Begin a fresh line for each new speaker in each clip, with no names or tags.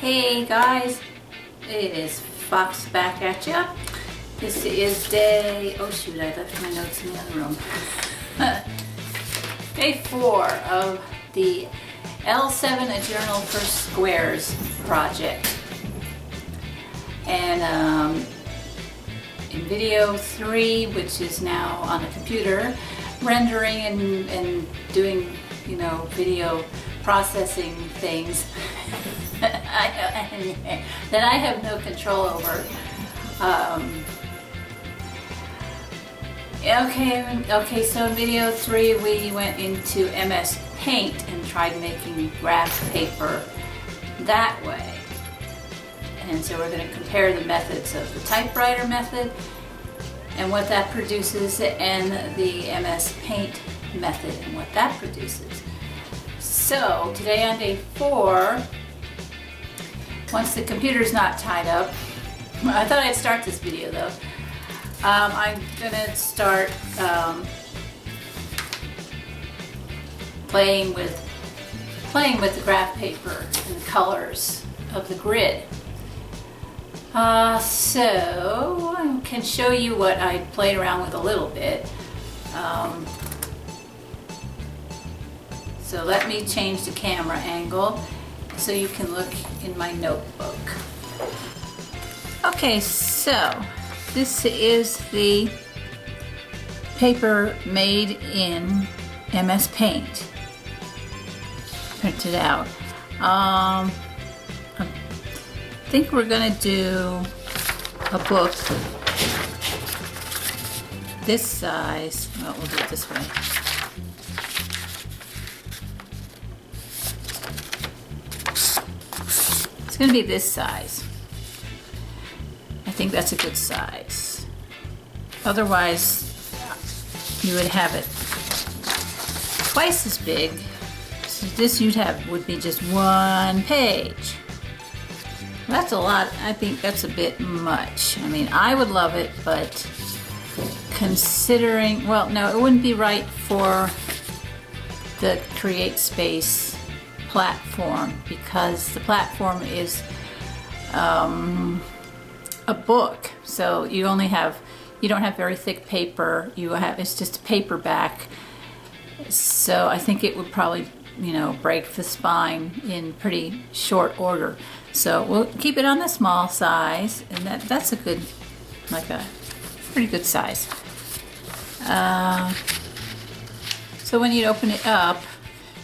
Hey guys, it is Fox back at ya. This is day, oh shoot, I left my notes in the other room. Day 4 of the L7 A Journal for Squares project. And in video 3, which is now on the computer, rendering and doing, video processing things that I have no control over. Okay, so in video 3 we went into MS Paint and tried making graph paper that way. And so we're going to compare the methods of the typewriter method and what that produces and the MS Paint method and what that produces. So today on day 4, once the computer's not tied up, I thought I'd start this video though. I'm gonna start playing with the graph paper and the colors of the grid. So I can show you what I played around with a little bit. So let me change the camera angle so you can look in my notebook. Okay, so this is the paper made in MS Paint, printed out. I think we're gonna do a book this size. Well, we'll do it this way. It's gonna be this size. I think that's a good size. Otherwise, you would have it twice as big. So this would be just one page. That's a lot. I think that's a bit much. I mean, I would love it, but considering, well, no, it wouldn't be right for the CreateSpace platform because the platform is a book, so you don't have very thick paper. It's just a paperback. So I think it would probably, break the spine in pretty short order. So we'll keep it on the small size, and that's a good, a pretty good size. So when you open it up,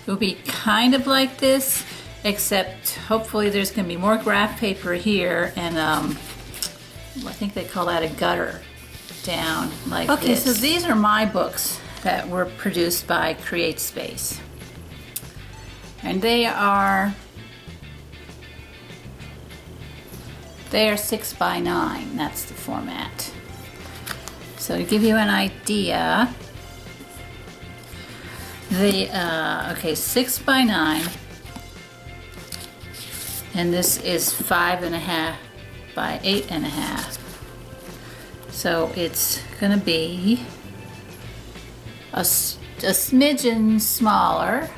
it'll be kind of like this, except hopefully there's going to be more graph paper here, and I think they call that a gutter down like this. Okay, so these are my books that were produced by CreateSpace. And they are 6 by 9, that's the format. So to give you an idea, 6 by 9, and this is 5.5 by 8.5. So it's gonna be a smidgen smaller.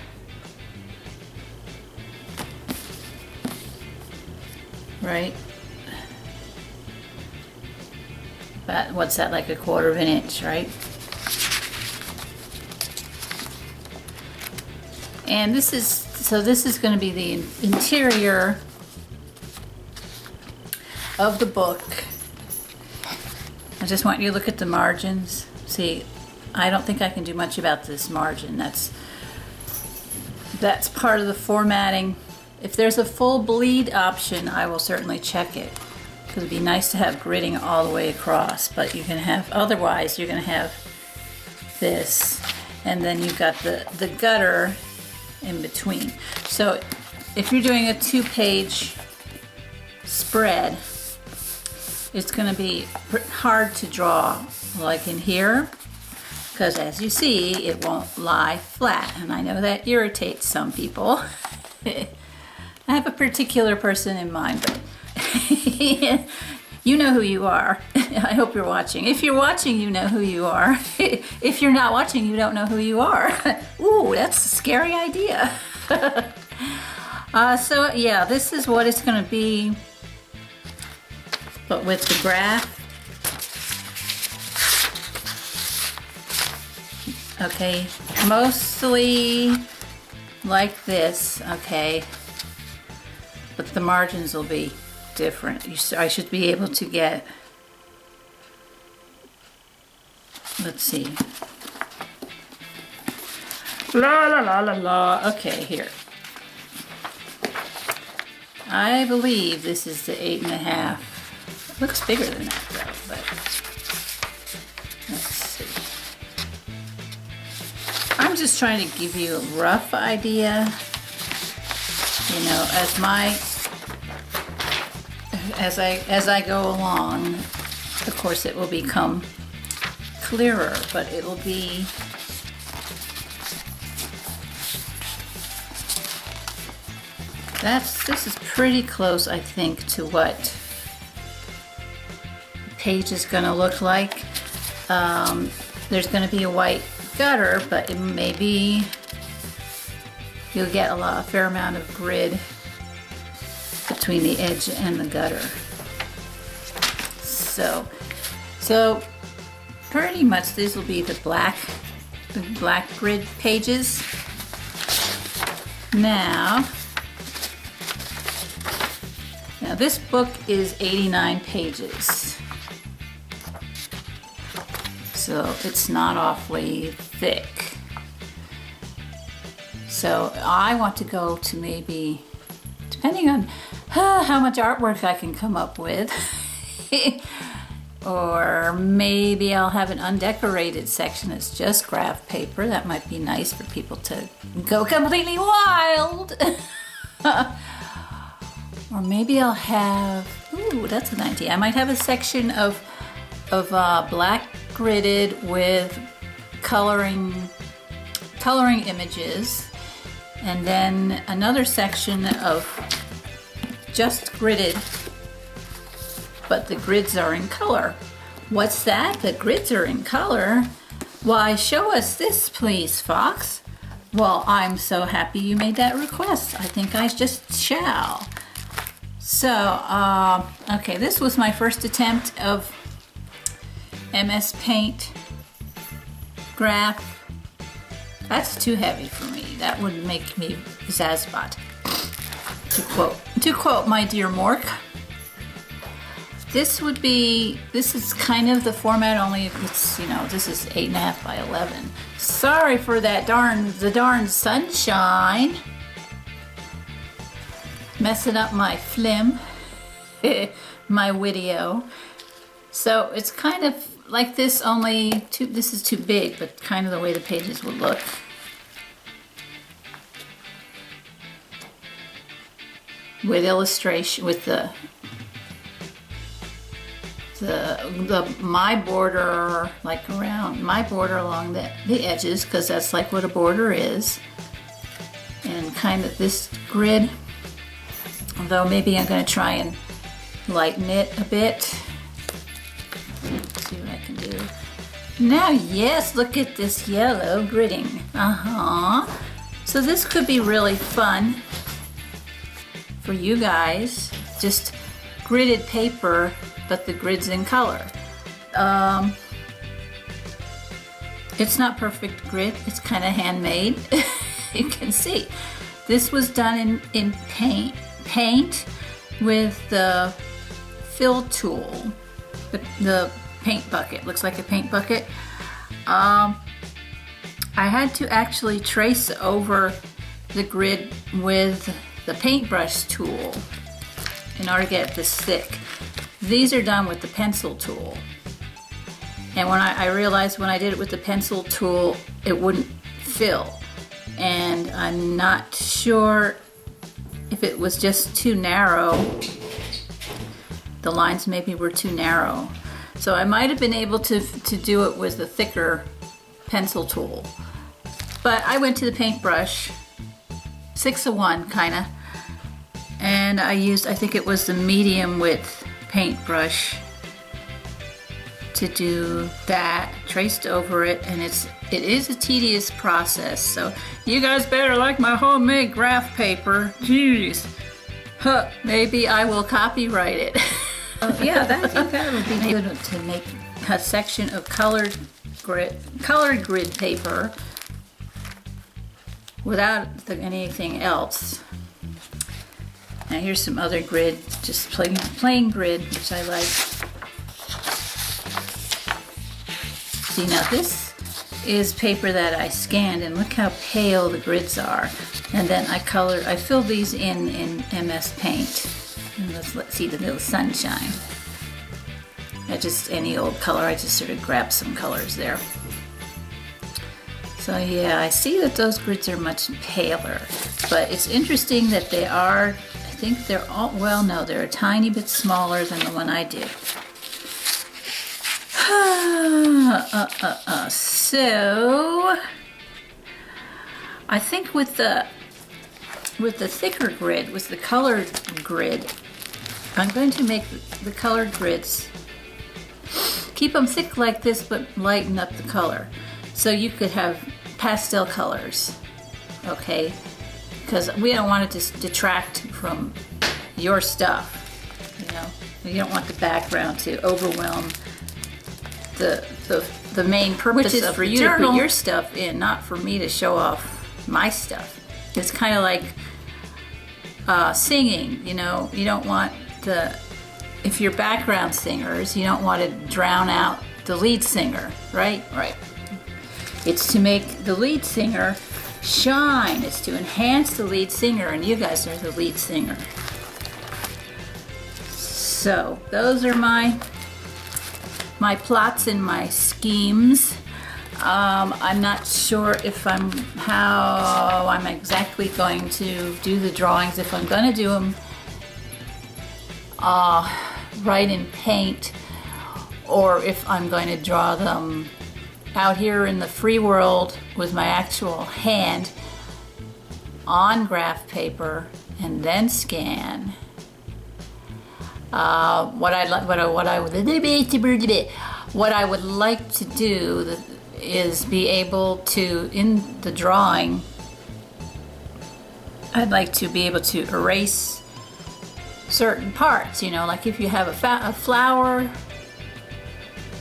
Right? But what's that, like 1/4 inch, right? And this is going to be the interior of the book. I just want you to look at the margins. See, I don't think I can do much about this margin. That's part of the formatting. If there's a full bleed option, I will certainly check it. Because it'd be nice to have gridding all the way across, but you can have, otherwise you're going to have this, and then you've got the gutter in between. So if you're doing a 2-page spread, it's going to be hard to draw like in here, because as you see, it won't lie flat, and I know that irritates some people. I have a particular person in mind, but you know who you are. I hope you're watching. If you're watching, you know who you are. If you're not watching, you don't know who you are. Ooh, that's a scary idea. So yeah, this is what it's gonna be, but with the graph. Okay, mostly like this, okay, but the margins will be different. I should be able to get, let's see, la la la la la, okay, here. I believe this is the 8.5. It looks bigger than that though, but let's see. I'm just trying to give you a rough idea, you know, as I go along. Of course it will become clearer, but it'll be this is pretty close, I think, to what the page is going to look like. There's going to be a white gutter, but it maybe you'll get a fair amount of grid between the edge and the gutter. So pretty much these will be the black grid pages. Now this book is 89 pages, so it's not awfully thick. So I want to go to maybe, depending on how much artwork I can come up with, or maybe I'll have an undecorated section that's just graph paper. That might be nice for people to go completely wild. Or maybe I'll have, ooh, that's an idea. I might have a section of black gridded with coloring images, and then another section of just gridded, but the grids are in color. What's that? The grids are in color? Why, show us this, please, Fox. Well, I'm so happy you made that request. I think I just shall. So, okay, this was my first attempt of MS Paint graph. That's too heavy for me. That would make me Zazbot, to quote my dear Mork. This is kind of the format, only it's, you know, this is 8.5 by 11. Sorry for that the darn sunshine. Messing up my flim, my video. So it's kind of like this, only this is too big, but kind of the way the pages would look. With illustration, with the my border, like around my border along the edges, because that's like what a border is. And kind of this grid, although maybe I'm going to try and lighten it a bit. Let's see what I can do. Now, yes, look at this yellow gridding. So this could be really fun for you guys. Just gridded paper, but the grid's in color. It's not perfect grid. It's kind of handmade. You can see. This was done in paint with the fill tool, the paint bucket. Looks like a paint bucket. I had to actually trace over the grid with the paintbrush tool in order to get this thick. These are done with the pencil tool. And when I realized when I did it with the pencil tool, it wouldn't fill. And I'm not sure if it was just too narrow. The lines maybe were too narrow. So I might have been able to do it with a thicker pencil tool. But I went to the paintbrush, 6-of-1 kinda. And I used, I think it was the medium width paintbrush to do that, traced over it, and it is a tedious process. So you guys better like my homemade graph paper. Jeez. Huh, maybe I will copyright it. Yeah, I think that would be good to make a section of colored grid paper without anything else. Now here's some other grid, just plain grid, which I like. See, now this is paper that I scanned, and look how pale the grids are. And then I fill these in MS Paint. And let's see the little sunshine. Just any old color, I just sort of grab some colors there. So yeah, I see that those grids are much paler, but it's interesting that they are, I think they're all, well, no, they're a tiny bit smaller than the one I did. So I think with the thicker grid, with the colored grid, I'm going to make the colored grids, keep them thick like this, but lighten up the color. So you could have pastel colors, okay? Because we don't want it to detract from your stuff, you know? You don't want the background to overwhelm the main purpose, which is for you to put your stuff in, not for me to show off my stuff. It's kind of like singing, you know? You don't want if you're background singers, you don't want to drown out the lead singer, right? Right. It's to make the lead singer shine. It's to enhance the lead singer, and you guys are the lead singer. So those are my plots and my schemes. I'm not sure how I'm exactly going to do the drawings, if I'm going to do them right in paint, or if I'm going to draw them out here in the free world with my actual hand on graph paper and then scan. What I would like to do is be able to, in the drawing, I'd like to be able to erase certain parts, you know, like if you have a flower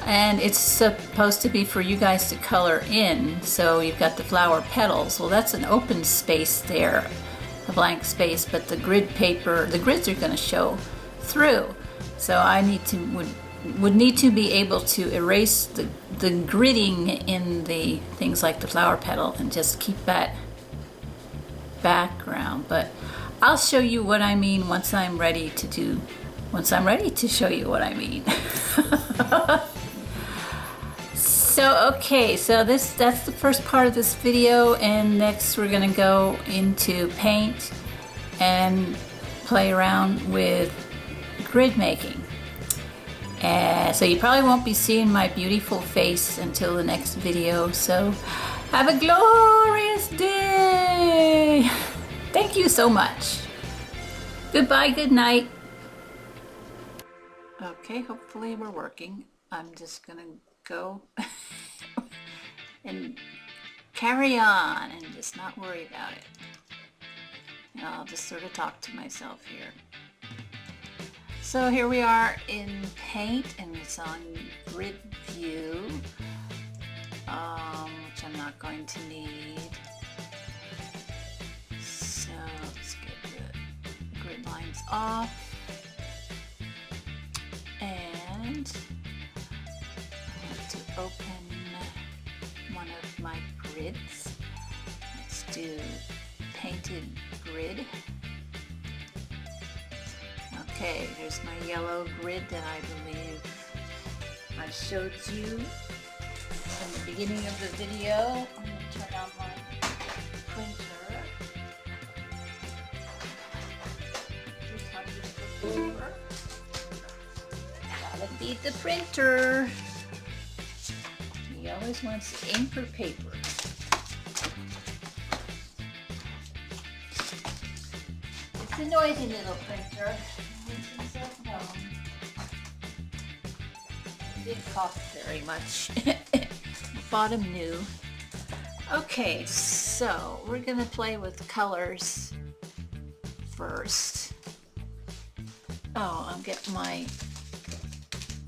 and it's supposed to be for you guys to color in, so you've got the flower petals. Well, that's an open space there, a blank space, but the grid paper, the grids are going to show through. So I would need to be able to erase the gridding in the things like the flower petal and just keep that background. But I'll show you what I mean once I'm ready to show you what I mean. So okay, so that's the first part of this video, and next we're gonna go into paint and play around with grid making. So you probably won't be seeing my beautiful face until the next video, so have a glorious day! Thank you so much. Goodbye, good night. Okay, hopefully we're working. I'm just gonna go and carry on and just not worry about it. And I'll just sort of talk to myself here. So here we are in paint, and it's on grid view, which I'm not going to need. So let's get the grid lines off, and I want to open one of my grids. Let's do painted grid. Okay, here's my yellow grid that I believe I showed you in the beginning of the video. I'm going to turn on my printer. Gotta feed the printer. He always wants ink or paper. It's a noisy little printer. didn't cost very much. Bought them new. Okay, so we're gonna play with colors first. Oh, I'm getting my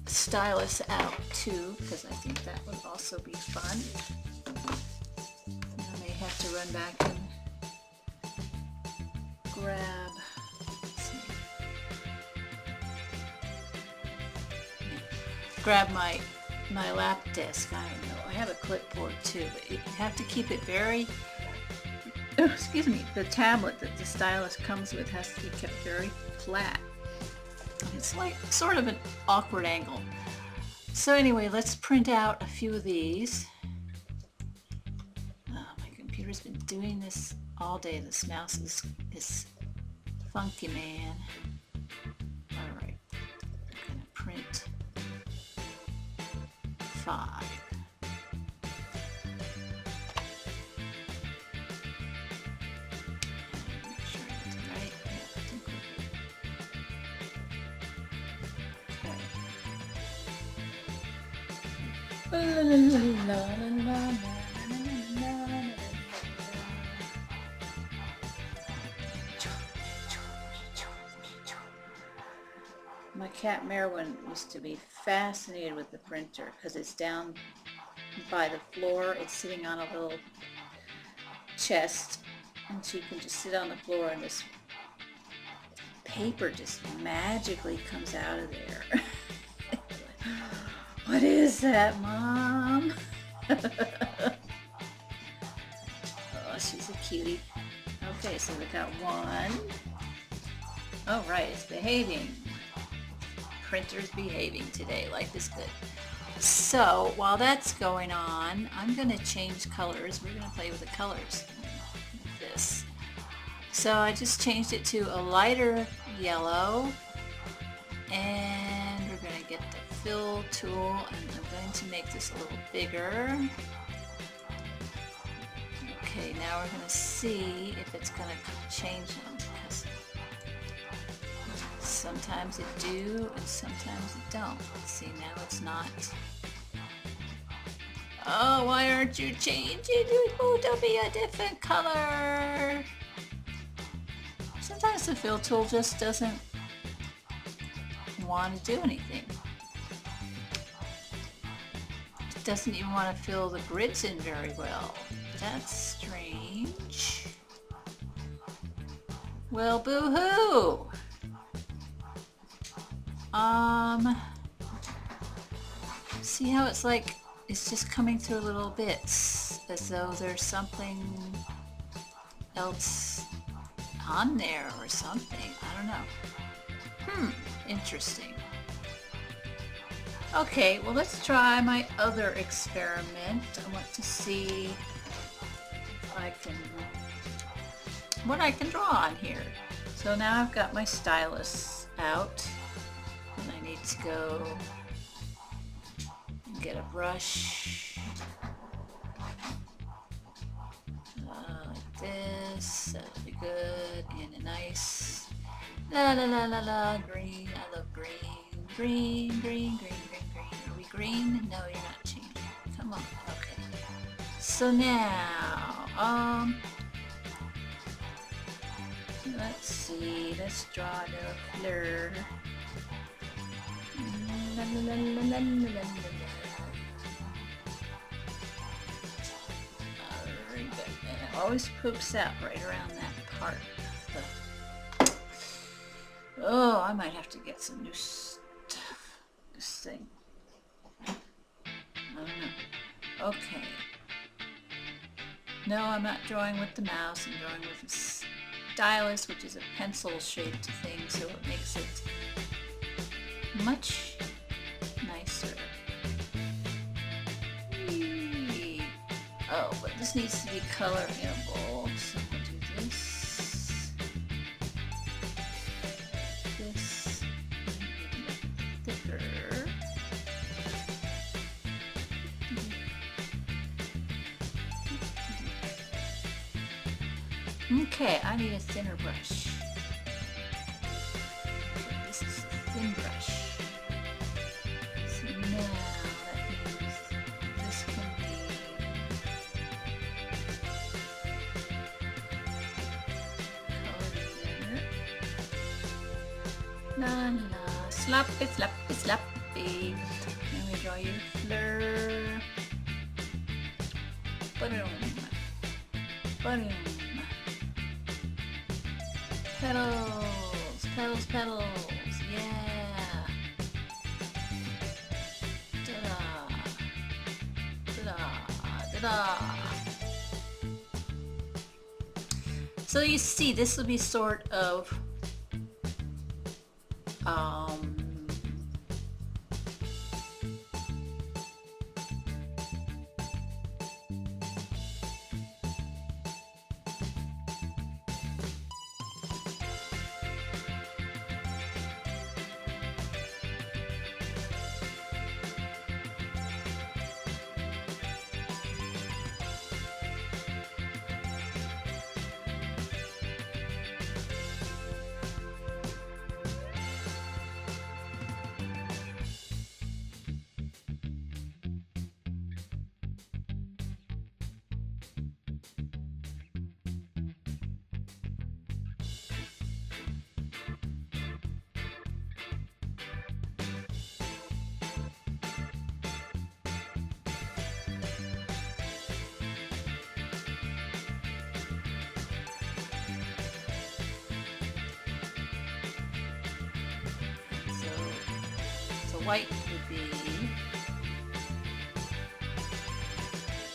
stylus out too, because I think that would also be fun. I may have to run back and grab, let's see, grab my lap disc. I know I have a clipboard too, but you have to keep it very, oh, excuse me, the tablet that the stylus comes with has to be kept very flat. It's like sort of an awkward angle. So anyway, let's print out a few of these. Oh, my computer's been doing this all day. This mouse is funky, man. All right, I'm gonna print 5. Make sure I get it right. Yeah, I think we're My cat Merwin used to be fascinated with the printer because it's down by the floor. It's sitting on a little chest, and she can just sit on the floor and this paper just magically comes out of there. What is that, Mom? Oh, she's a cutie. Okay, so we got 1. Oh, right, it's behaving. Printer's behaving today. Life is good. So while that's going on, I'm going to change colors. We're going to play with the colors. This. So I just changed it to a lighter yellow, and we're going to get the fill tool, and I'm going to make this a little bigger. Okay, now we're going to see if it's going to change them, because sometimes it do and sometimes it don't. See, now it's not. Oh, why aren't you changing it? Oh, to be a different color. Sometimes the fill tool just doesn't want to do anything. It doesn't even want to fill the grids in very well. That's strange. Well, boo-hoo! See how it's like, it's just coming through little bits, as though there's something else on there or something. I don't know. Interesting. Okay, well, let's try my other experiment. I want to see if I can, what I can draw on here. So now I've got my stylus out, and I need to go and get a brush like this. That'll be good, and a nice la la la la la green. I love green. Green, green, green, green, green. Are we green? No, you're not changing. Come on. Okay. So now, let's see. Let's draw a little fleur. La, la, la, la, la, la, la, la. Very good. And it always poops out right around that part. Oh, I might have to get some new stuff. This thing. I don't know. Okay. No, I'm not drawing with the mouse. I'm drawing with a stylus, which is a pencil-shaped thing, so it makes it much nicer. Whee! Oh, but this needs to be colorable, so we'll do this. This. Thicker. Okay, I need a thinner brush. Okay, this is a thin brush. So now La la, sloppy, sloppy, sloppy. Let me draw you fleur. Boom, boom. Petals, petals, petals. Yeah. Ta-da, ta-da, ta-da. So you see, this will be sort of um, so white would be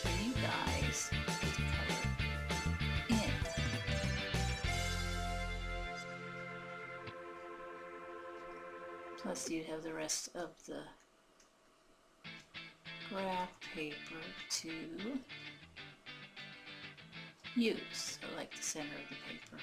for you guys to color in. Plus you have the rest of the graph paper to use, so like the center of the paper.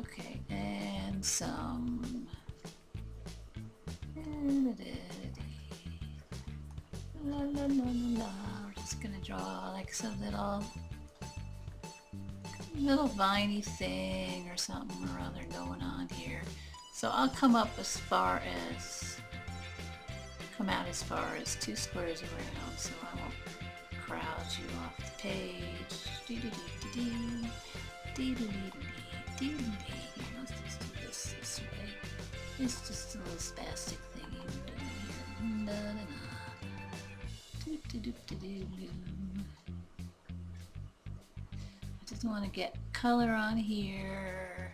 Okay, and some. La la la la la. We're just gonna draw like some little viney thing or something or other going on here. So I'll come out as far as 2 squares around, so I won't crowd you off the page. Let's just do this way. It's just a little spastic thing we're doing here. I just want to get color on here.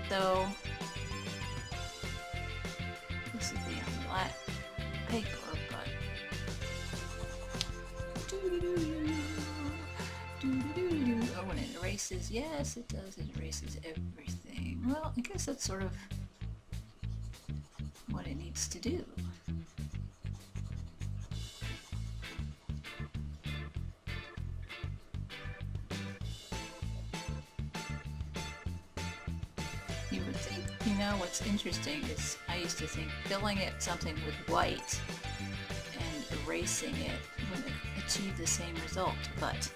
though. This would be on black paper, but oh, when it erases, yes, it does. It erases everything. Well, I guess that's sort of what it needs to do. You would think, you know, what's interesting is I used to think filling it something with white and erasing it would achieve the same result, but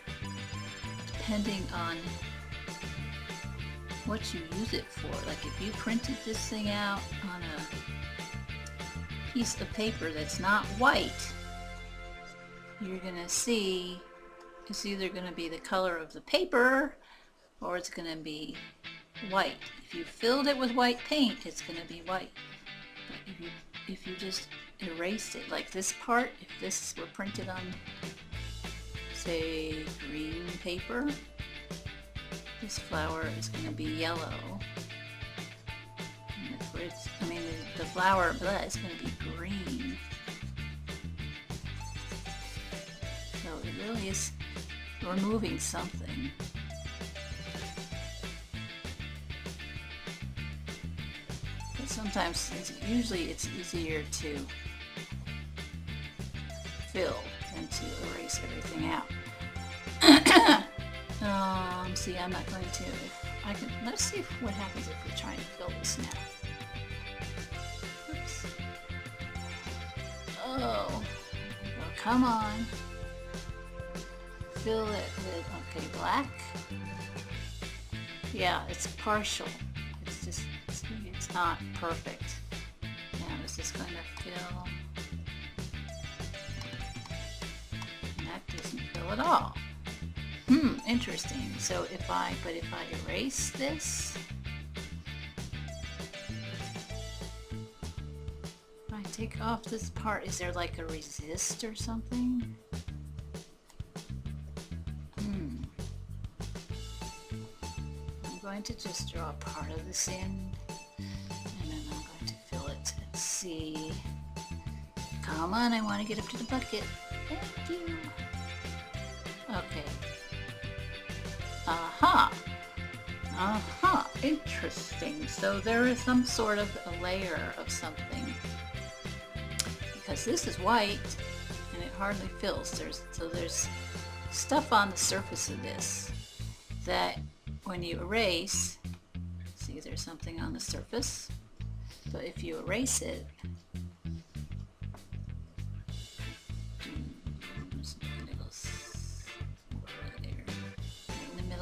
depending on what you use it for, like if you printed this thing out on a piece of paper that's not white, you're gonna see it's either gonna be the color of the paper or it's gonna be white. If you filled it with white paint, it's going to be white. But if you just erased it, like this part, if this were printed on, say, green paper, this flower is going to be yellow. And the flower is going to be green. So it really is removing something. Sometimes, usually it's easier to fill than to erase everything out. See, I'm not going to. Let's see what happens if we try to fill this now. Oops. Oh, come on. Fill it with, okay, black. Yeah, it's partial. It's just, it's not perfect. Now is this going to fill? And that doesn't fill at all. Interesting. So if I erase this, if I take off this part, is there like a resist or something? I'm going to just draw a part of this in, and then I'm going to fill it and see. Come on, I want to get up to the bucket. Thank you. Okay. Interesting. So there is some sort of a layer of something, because this is white and it hardly fills. There's stuff on the surface of this that when you erase, see, there's something on the surface, but if you erase it,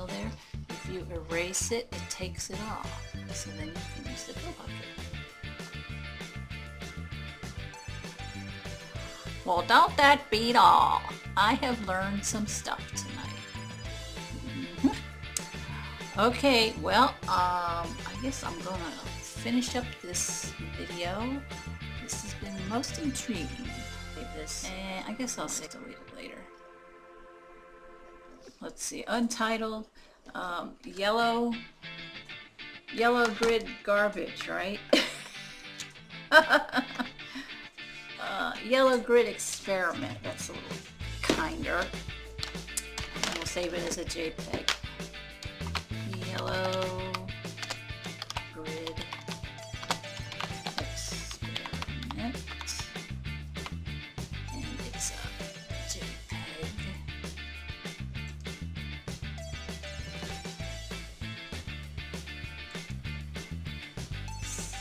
there. If you erase it, it takes it off. So then you can use the fill bucket. Well, don't that beat all? I have learned some stuff tonight. Okay, well, I guess I'm gonna finish up this video. This has been most intriguing. And I guess I'll delete it later. Let's see, untitled, yellow grid garbage, right? Yellow grid experiment, that's a little kinder. And we'll save it as a JPEG. Yellow grid experiment. And it's a JPEG.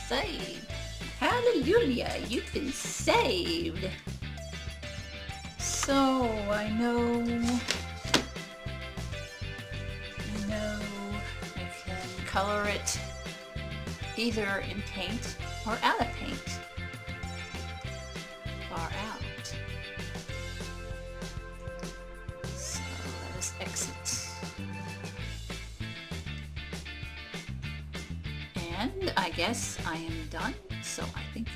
Saved. Hallelujah, you've been saved. So I know I can color it either in paint or out of paint. Far out. So let us exit. And I guess I am done, so I think